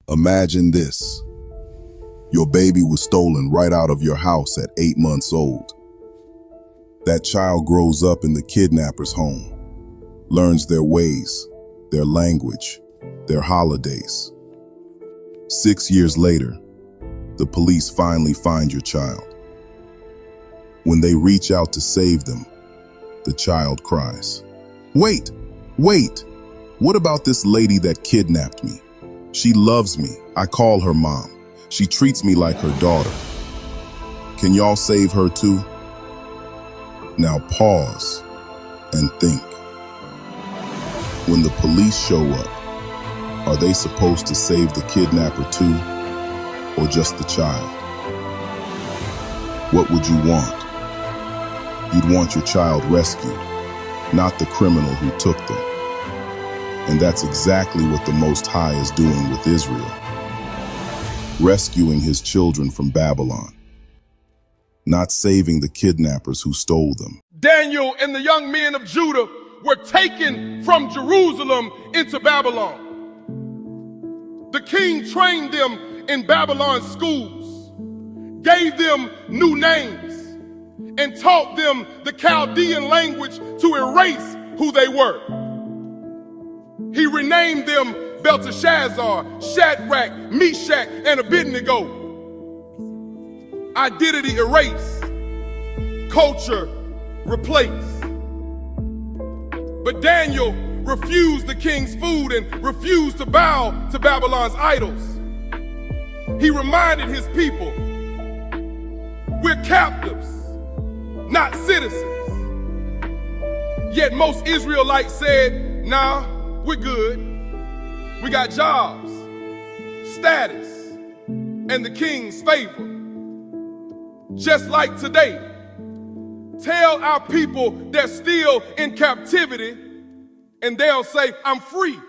Imagine this. Your baby was stolen right out of your house at 8 months old. That child grows up in the kidnapper's home, learns their ways, their language, their holidays. 6 years later, the police finally find your child. When they reach out to save them, the child cries, "Wait, wait! What about this lady that kidnapped me? She loves me. I call her mom. She treats me like her daughter. Can y'all save her too?" Now pause and think. When the police show up, are they supposed to save the kidnapper too, or just the child? What would you want? You'd want your child rescued, not the criminal who took them. And that's exactly what the Most High is doing with Israel, rescuing his children from Babylon, not saving the kidnappers who stole them. Daniel and the young men of Judah were taken from Jerusalem into Babylon. The king trained them in Babylon schools, gave them new names, and taught them the Chaldean language to erase who they were. He renamed them Belteshazzar, Shadrach, Meshach, and Abednego. Identity erased, culture replaced. But Daniel refused the king's food and refused to bow to Babylon's idols. He reminded his people, we're captives, not citizens. Yet most Israelites said, nah, we're good. We got jobs, status, and the king's favor. Just like today, tell our people they're still in captivity and they'll say, I'm free,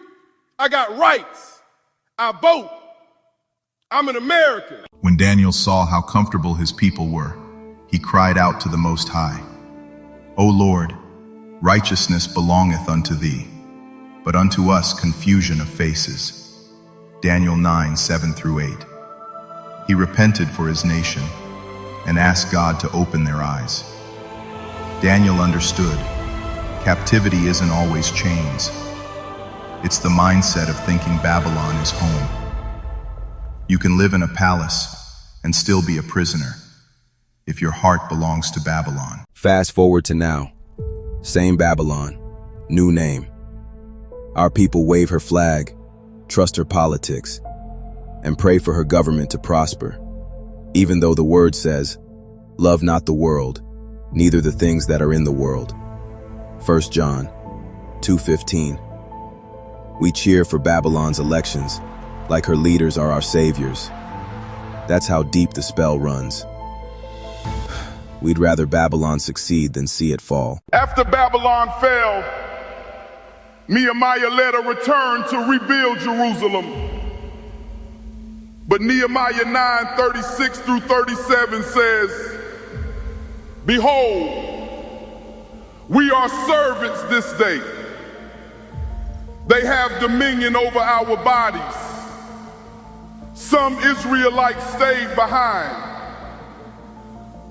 I got rights, I vote, I'm an American. When Daniel saw how comfortable his people were, he cried out to the Most High, O Lord, righteousness belongeth unto thee, but unto us confusion of faces. Daniel 9:7-8. He repented for his nation and asked God to open their eyes. Daniel understood, captivity isn't always chains. It's the mindset of thinking Babylon is home. You can live in a palace and still be a prisoner if your heart belongs to Babylon. Fast forward to now. Same Babylon, new name. Our people wave her flag, trust her politics, and pray for her government to prosper, even though the word says, love not the world, neither the things that are in the world. 1 John 2:15. We cheer for Babylon's elections, like her leaders are our saviors. That's how deep the spell runs. We'd rather Babylon succeed than see it fall. After Babylon fell, Nehemiah led a return to rebuild Jerusalem. But Nehemiah 9:36-37 says, Behold, we are servants this day. They have dominion over our bodies. Some Israelites stayed behind.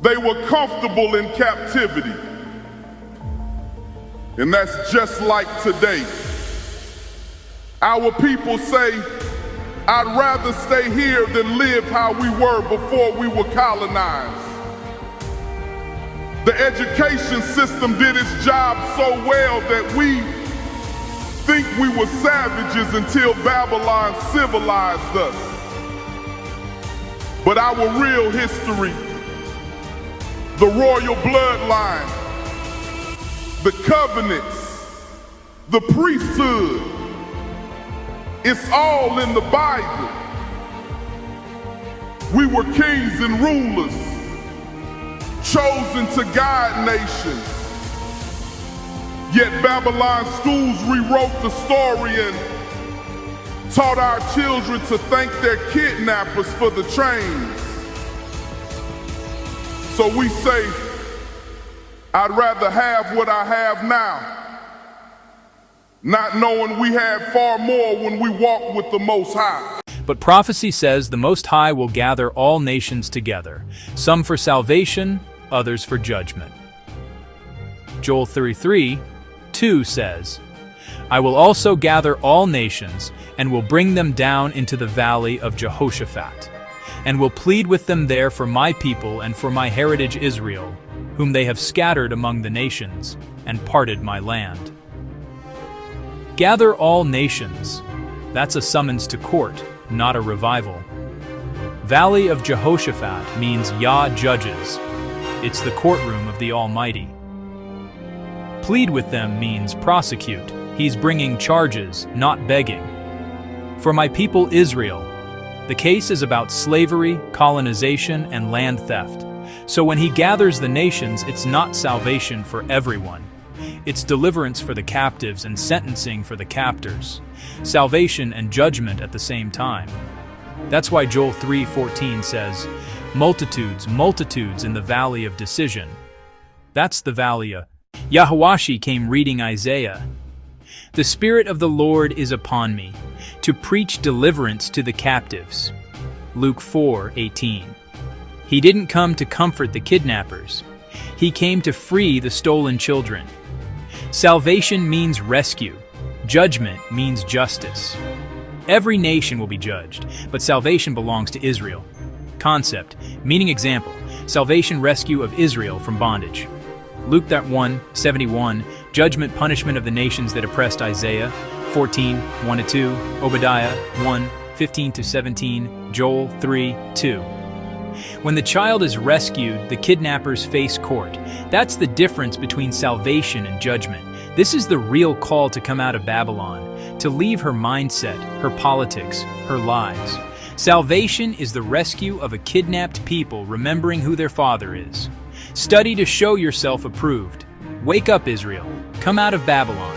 They were comfortable in captivity. And that's just like today. Our people say, I'd rather stay here than live how we were before we were colonized. The education system did its job so well that we think we were savages until Babylon civilized us. But our real history, the royal bloodline, the covenants, the priesthood, it's all in the Bible. We were kings and rulers, chosen to guide nations. Yet Babylon schools rewrote the story and taught our children to thank their kidnappers for the trains. So we say, I'd rather have what I have now, not knowing we had far more when we walked with the Most High. But prophecy says the Most High will gather all nations together, some for salvation, others for judgment. Joel 33:2 says, I will also gather all nations, and will bring them down into the valley of Jehoshaphat, and will plead with them there for my people and for my heritage Israel, whom they have scattered among the nations, and parted my land. Gather all nations. That's a summons to court, not a revival. Valley of Jehoshaphat means Yah judges. It's the courtroom of the Almighty. Plead with them means prosecute. He's bringing charges, not begging. For my people Israel, the case is about slavery, colonization, and land theft. So when he gathers the nations, it's not salvation for everyone. It's deliverance for the captives and sentencing for the captors. Salvation and judgment at the same time. That's why Joel 3:14 says, multitudes, multitudes in the valley of decision. That's the valley of Yahawashi came reading Isaiah. The Spirit of the Lord is upon me, to preach deliverance to the captives. Luke 4:18. He didn't come to comfort the kidnappers. He came to free the stolen children. Salvation means rescue. Judgment means justice. Every nation will be judged, but salvation belongs to Israel. Concept, meaning example, salvation rescue of Israel from bondage. Luke 1:71, judgment punishment of the nations that oppressed Isaiah 14:1-2, Obadiah 1:15-17, Joel 3:2. When the child is rescued, the kidnappers face court. That's the difference between salvation and judgment. This is the real call to come out of Babylon, to leave her mindset, her politics, her lies. Salvation is the rescue of a kidnapped people remembering who their father is. Study to show yourself approved. Wake up, Israel. Come out of Babylon.